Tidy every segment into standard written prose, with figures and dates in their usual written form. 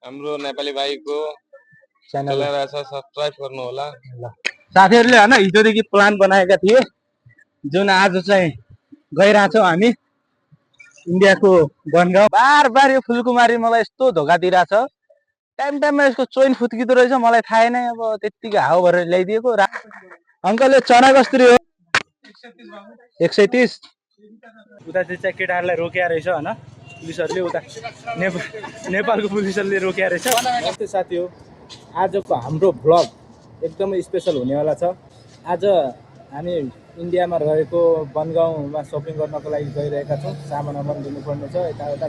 हाम्रो नेपाली भाइको च्यानललाई सब्स्क्राइब गर्नु होला। साथीहरूले हैन हिजोदेखि प्लान बनाएका थिए, जुन आज चाहिँ गइरहेछौँ हामी इन्डियाको बनगाउँ। बार बार यो फुलकुमारी मलाई यस्तो धोका दिइरहेछ, टाइम टाइममा यसको चोइन फुत्किँदो रहेछ, मलाई थाहै नै। अब त्यतिकै हाउ भरेर ल्याइदिएको। अङ्कल यो चना कसरी हो? 130। उता चाहिँ केटाहरूलाई रोकिया रहेछ हैन पुलिसहरूले, उता नेपालको पुलिसहरूले रोकिया रहेछ। नमस्ते साथी हो, आजको हाम्रो भ्लग एकदमै स्पेसल हुनेवाला छ। आज हामी इन्डियामा रहेको बनगाउँमा सपिङ गर्नको लागि गइरहेका छौँ। सामान लिनुपर्ने छ, यताउता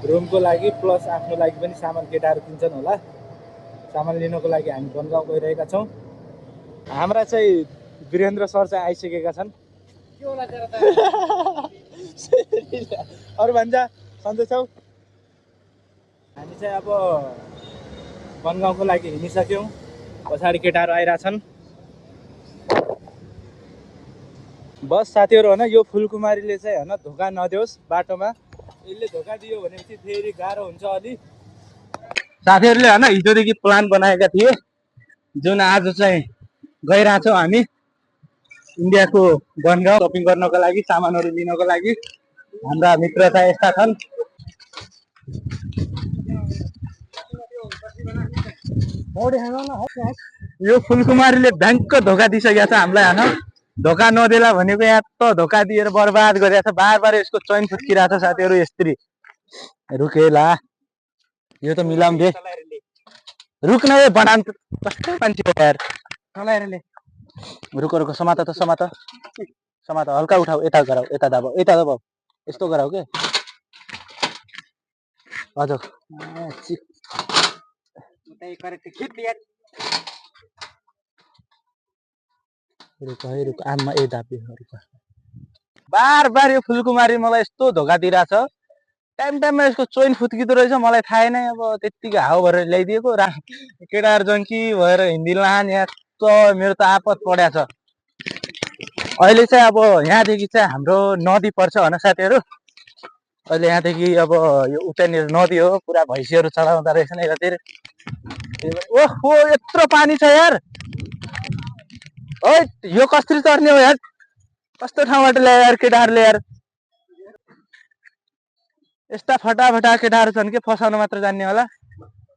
रुमको लागि प्लस आफ्नो लागि पनि सामान केटाहरू किन्छन् होला। सामान लिनको लागि हामी बनगाउँ गइरहेका छौँ। हाम्रा चाहिँ वीरेन्द्र सर चाहिँ आइसकेका छन्। अरू भन्छ सन्चै छौ? हामी चाहिँ अब बनगाउँको लागि हिँडिसक्यौँ। पछाडि केटाहरू आइरहेछन्। बस साथीहरू होइन, यो फुलकुमारीले चाहिँ होइन धोका नदियोस् बाटोमा। यसले धोका दियो भनेपछि फेरि गाह्रो हुन्छ अलि। साथीहरूले होइन हिजोदेखि प्लान बनाएका थिए, जुन आज चाहिँ गइरहेछौँ हामी इन्डियाको बनगाउँ सपिङ गर्नको लागि, सामानहरू लिनको लागि। हाम्रा मित्र चाहिँ यस्ता छन्। यो फुलकुमारीले ब्याङ्कको धोका दिइसकेको छ हामीलाई होइन। धोका नदेला भनेको यहाँ त धोका दिएर बर्बाद गरिरहेको छ। बार बार यसको चैन फुत्किरहेको छ साथीहरू। यस्तरी रुकेला, यो त मिलाउँ दे। रुक्न है बनाम कस्तो मान्छे हो यार। रुको समात त समात हल्का उठाऊ, यता गराऊ, यता दबाऊ, यता दबाऊ, यस्तो गराऊ के। हजुर रुक आमा ए दाबी। बार बार यो फुलकुमारी मलाई यस्तो धोका दिइरहेछ, टाइम टाइममा यसको चोइन फुत्किँदो रहेछ, मलाई थाहै नै। अब त्यतिकै हाउ भरेर ल्याइदिएको। केटाहरू जङ्की भएर हिँडिदिनु लान यहाँ त मेरो त आपत परेको छ। अहिले चाहिँ अब यहाँदेखि चाहिँ हाम्रो नदी पर्छ होइन साथीहरू। अहिले यहाँदेखि अब यो उतानिर नदी हो, पुरा भैँसीहरू चढाउँदा रहेछन् यतातिर। ओहो यत्रो पानी छ यार। है यो कसरी चढ्ने हो यार? कस्तो ठाउँबाट ल्यायो यार केटाहरूले यार। यस्ता फटाफटा केटाहरू छन् कि फसाउन मात्र जान्ने होला।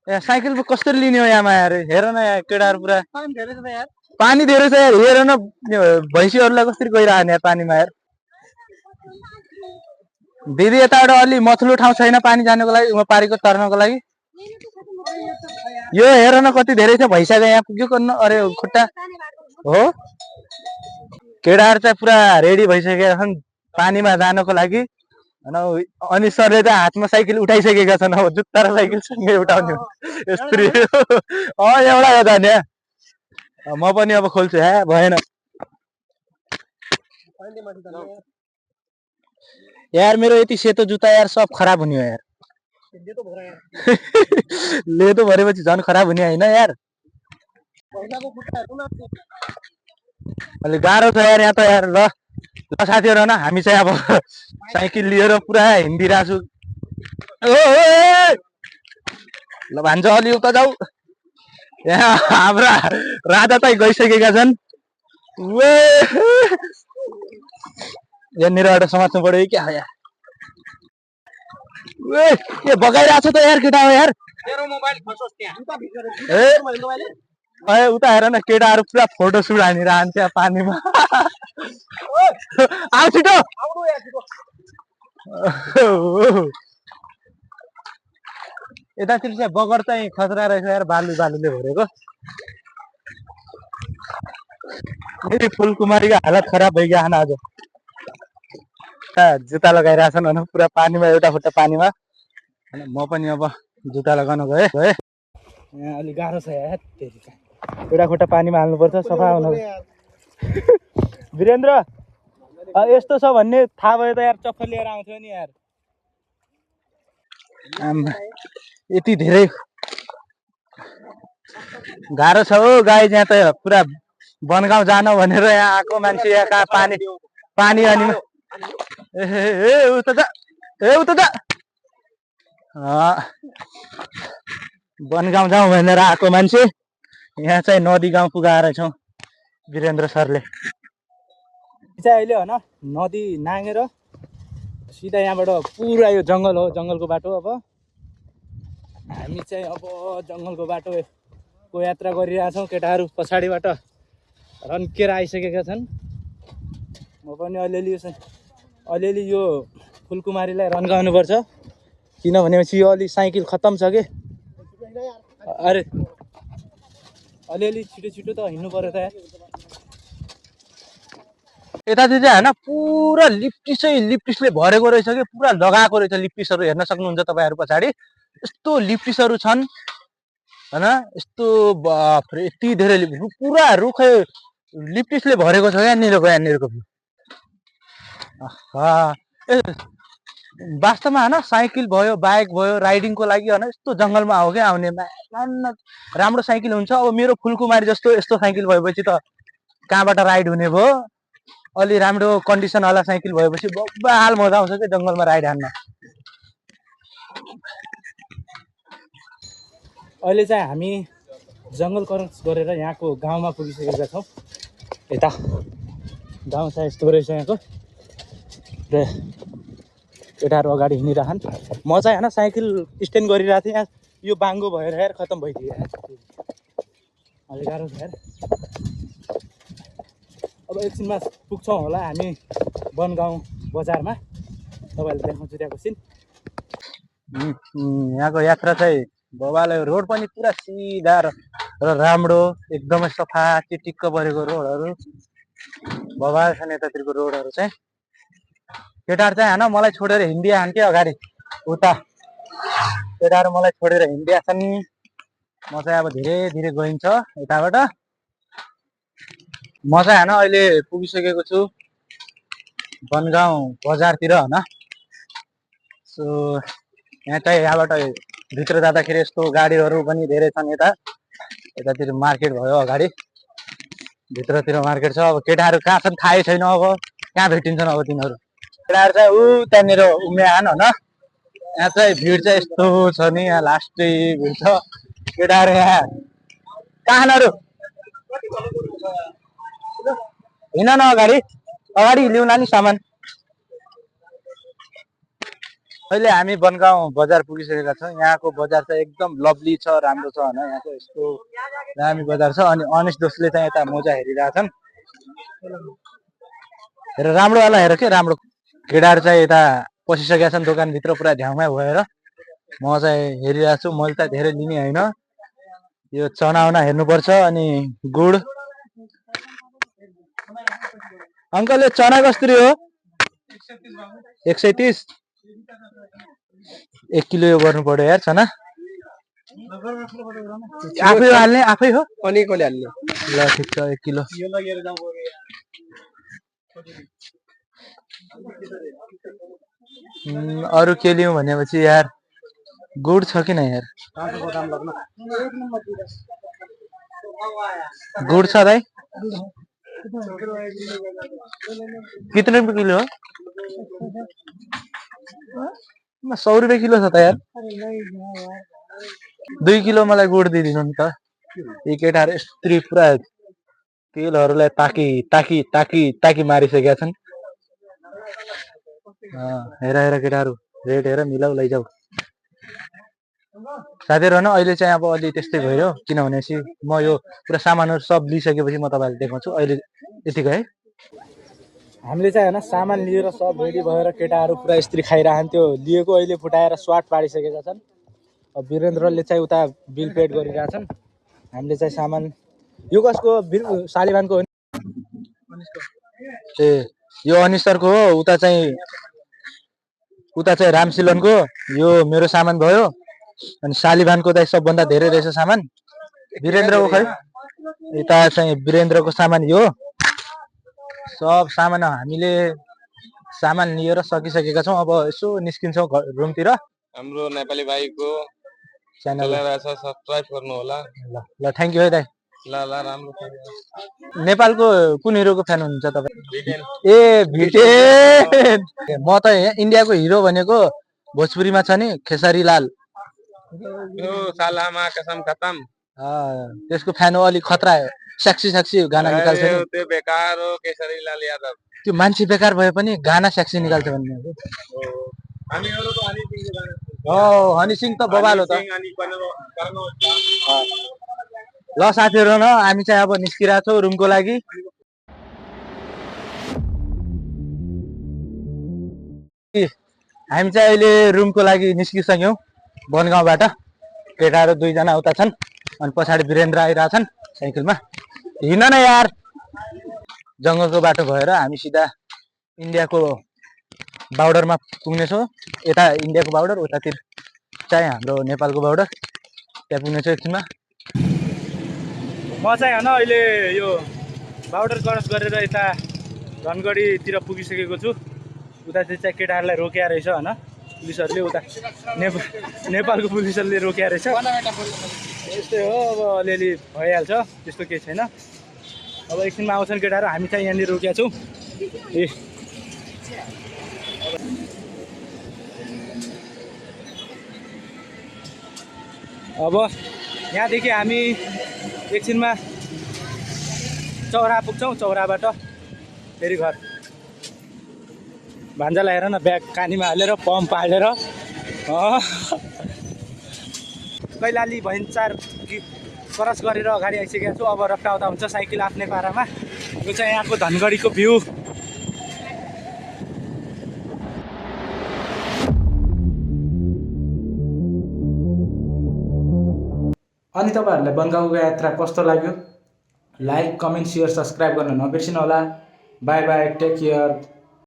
यहाँ साइकल पो कसरी लिने हो यहाँमा यार? हेर न यहाँ केटाहरू पुरा पानी धेरै छ यार। हेर न भैँसीहरूलाई कसरी गइरहने यार पानीमा यार। दिदी यताबाट अलि मथलो ठाउँ छैन पानी जानको लागि, पारीको तर्नको लागि? यो हेर न कति धेरै छ भैँसाको यहाँ पुग्यो गर्नु। अरे खुट्टा हो। केटाहरू चाहिँ पुरा रेडी भइसकेका छन् पानीमा जानको लागि। अनि सरले चाहिँ हातमा साइकल उठाइसकेका छन्। अब जुत्ता र साइकल सँगै उठाउने यस्तरी। एउटा हो जाने। म पनि अब खोल्छु। हे भएन यार, मेरो यति सेतो जुत्ता यार सब खराब हुने हो यार। लेतो भरेपछि झन् खराब हुने होइन यार। अलि गाह्रो छ यार यहाँ त यार। ल साथीहरू होइन, हामी चाहिँ अब साइकल लिएर पुरा हिँडिरहेको छु। ल भान्ज अलि उता जाऊ। यहाँ हाम्रा राजा चाहिँ गइसकेका छन्। यहाँनिरबाट समात्नु पर्यो क्या यार। के बगाइरहेको छ त यार केटा हो यार। ए उता हेर न केटाहरू पुरा फोटो सुट हानिरहन्छ त्यहाँ पानीमा। आऊ छिटो। यतातिर चाहिँ बगर चाहिँ खतरा रहेछ यार, बालुले भरेको। फेरि फुलकुमारीको हालत खराब भइगयो आज। जुत्ता लगाइरहेछन् भनौँ पुरा पानीमा, एउटा खुट्टा पानीमा। म पनि अब जुत्ता लगाउन गएँ। यहाँ अलिक गाह्रो छ यार। एउटा खुट्टा पानीमा हाल्नुपर्छ सफा हुन। वीरेन्द्र यस्तो छ भन्ने थाहा भयो त यार चक्कर लिएर आउँथ्यो नि यार। यति धेरै गाह्रो छ हो गाई। यहाँ त पुरा बनगाउँ जान भनेर यहाँ आएको मान्छे यहाँ कहाँ पानी अनि उता जा। बनगाउँ जाउँ भनेर आएको मान्छे यहाँ चाहिँ नदी गाउँ पुगाएर छौँ वीरेन्द्र सरले चाहिँ अहिले होइन नदी नागेर सिधा यहाँबाट पुरा यो जङ्गल हो जङ्गलको बाटो अब हामी चाहिँ अब जङ्गलको बाटोको यात्रा गरिरहेछौँ केटाहरू पछाडिबाट रन्केर आइसकेका छन् म पनि अलिअलि यो फुलकुमारीलाई रन्काउनुपर्छ किनभनेपछि यो अलि साइकल खत्तम छ कि अरे अलिअलि छिटो त हिँड्नु पर्यो त यार यतातिर चाहिँ होइन पुरा लिप्टिसले भरेको रहेछ कि पुरा लगाएको रहेछ लिप्टिसहरू हेर्न सक्नुहुन्छ तपाईँहरू पछाडि यस्तो लिप्टिसहरू छन् होइन यस्तो बाफ्रे यति धेरै पुरा रुख लिप्टिसले भरेको छ यहाँनिरको भ्यू वास्तवमा होइन साइकल भयो बाइक भयो राइडिङको लागि होइन यस्तो जङ्गलमा हो क्या आउने राम्रो साइकल हुन्छ अब मेरो फुलकुमारी जस्तो यस्तो साइकल भएपछि त कहाँबाट राइड हुने भयो अलि राम्रो कन्डिसनवाला साइकल भएपछि बब्बाल मजा आउँछ क्या जङ्गलमा राइड हान्न अहिले चाहिँ हामी जङ्गल क्रस गरेर यहाँको गाउँमा पुगिसकेका छौँ यता गाउँ चाहिँ यस्तो रहेछ यहाँको र केटाहरू अगाडि हिँडिरहन् म चाहिँ होइन साइकल स्ट्यान्ड गरिरहेको थिएँ यहाँ यो बाङ्गो भएर यार खत्तम भइदियो अलि गाह्रो छ यार अब एकछिनमा पुग्छौँ होला हामी बनगाउँ बजारमा तपाईँहरूले देखाउँछु त्यहाँको सिन यहाँको यात्रा चाहिँ बबाले रोड पनि पुरा सिधा र राम्रो एकदमै सफा चिटिक्क परेको रोडहरू बबाल छन् यतातिरको रोडहरू चाहिँ केटाहरू चाहिँ होइन मलाई छोडेर हिँडिहान् के अगाडि उता केटाहरू मलाई छोडेर हिँडिया छन् म चाहिँ अब धीरे धीरे गइन्छ यताबाट म चाहिँ होइन अहिले पुगिसकेको छु बनगाउँ बजारतिर होइन सो यहाँ चाहिँ यहाँबाट भित्र जाँदाखेरि यस्तो गाडीहरू पनि धेरै छन् यतातिर मार्केट भयो अगाडि भित्रतिर मार्केट छ अब केटाहरू कहाँ छन् थाहै छैन अब कहाँ भेटिन्छन् अब तिनीहरू केटाहरू चाहिँ ऊ त्यहाँनिर उम्याहान होइन यहाँ चाहिँ भिड चाहिँ यस्तो छ नि यहाँ लास्टै भिड छ केटाहरू यहाँ कहाँहरू हिँड न अगाडि ल्याउला नि सामान अहिले हामी बनगाउँ बजार पुगिसकेका छौँ यहाँको बजार चाहिँ एकदम लभली छ राम्रो छ होइन यहाँ चाहिँ यस्तो दामी बजार छ अनि अनिश दोस्तले चाहिँ यता मोजा हेरिरहेछन् हेर राम्रोवाला हेर के राम्रो केटाहरू चाहिँ यता पसिसकेका छन् दोकानभित्र पुरा झ्याउमा भएर म चाहिँ हेरिरहेको छु मैले त धेरै लिने होइन यो चना हेर्नुपर्छ अनि गुड अङ्कल यो चना कसरी हो 130 1 किलो यो गर्नु पर्यो यार चना आफै हाल्ने आफै हो अनि कसले हाल्ने ल ठिक छ 1 किलो अरू के लिउँ भनेपछि यार गुड छ कि न यार गुड छ दाइ कितने रुपये किलो 100 रुपये किलो छ त यार 2 किलो मलाई गुड दिइदिनु नि त यी केटाहरू यस्तरी पुरा तेलहरूलाई ताकी मारिसकेका छन् हेर केटाहरू रेट हेर मिलाउ लैजाऊ साथीहरू होइन अहिले चाहिँ अब अलि त्यस्तै भइरह्यो किनभनेपछि म यो पुरा सामानहरू सब लिइसकेपछि म तपाईँहरूलाई देखाउँछु अहिले यतिकै है हामीले चाहिँ होइन सामान लिएर सब रेडी भएर केटाहरू पुरा यस्तरी खाइरहन्थ्यो लिएको अहिले फुटाएर स्वाट पाडिसकेका छन् अब वीरेन्द्रले चाहिँ उता बिल पेड गरिरहेछन् हामीले चाहिँ सामान यो कसको सालिभानको हो ए यो अनिश सरको हो उता चाहिँ रामसिलनको यो मेरो सामान भयो अनि सालिभानको चाहिँ सबभन्दा धेरै रहेछ सामान वीरेन्द्रको खै यता चाहिँ वीरेन्द्रको सामान यो सब सामान हामीले सामान लिएर सकिसकेका छौँ अब यसो निस्किन्छौँ रुमतिर हाम्रो नेपाली भाइको च्यानल सब्स्क्राइब गर्नु होला ल थ्यांक यू है दाइ ल राम्रो नेपालको कुन हिरोको फ्यान हुनुहुन्छ तपाईँ ए भिटेन म त इन्डियाको हिरो भनेको भोजपुरीमा छ नि खेसारी लाल यो सालामा कसम खत्म त्यसको फ्यान हो अलिक खतरा हो सेक्सी सेक्सी गाना निकाल्छ अरे नि त्यो बेकार हो केसरी लाल यादव त्यो मान्छे बेकार भए पनि गाना सेक्सी निकाल्छ भन्ने हो हामीहरूको हनी सिंहको गाना हो हनी सिंह त बबाल हो त सिंह अनि कर्म ल साथीहरू न हामी चाहिँ अब निस्किरहेको छौँ रुमको लागि हामी चाहिँ अहिले रुमको लागि निस्किसक्यौँ बनगाउँबाट केटाहरू दुईजना उता छन् अनि पछाडि वीरेन्द्र आइरहेछन् साइकलमा हिँड न यार जङ्गलको बाटो भएर हामी सिधा इन्डियाको बार्डरमा पुग्नेछौँ यता इन्डियाको बार्डर उतातिर चाहिँ हाम्रो नेपालको बार्डर त्यहाँ पुग्नेछौँ एकछिनमा म चाहिँ होइन अहिले यो बार्डर क्रस गरेर यता धनगढीतिर पुगिसकेको छु उतातिर चाहिँ केटाहरूलाई रोकिया रहेछ होइन पुलिसहरूले उता नेपालको पुलिसहरूले रोकिया रहेछ यस्तै हो अब अलिअलि भइहाल्छ त्यस्तो केही छैन अब एकछिनमा आउँछन् केटाहरू हामी चाहिँ यहाँनिर रोकिया छौँ ए अब यहाँदेखि हामी एकछिनमा चौरा पुग्छौँ चौराबाट फेरि घर भान्जालाई हेर न ब्याग कानीमा हालेर पम्प हालेर कैलाली भैन्चार क्रस गरेर अगाडि आइसकेको छु अब रफ्ताउँदा हुन्छ साइकल आफ्नै पारामा यो चाहिँ यहाँको धनगढीको भ्यू अनि तपाईँहरूलाई बनगाउँको यात्रा कस्तो लाग्यो लाइक कमेन्ट सेयर सब्सक्राइब गर्न नबिर्सिनु होला बाई बाई टेक केयर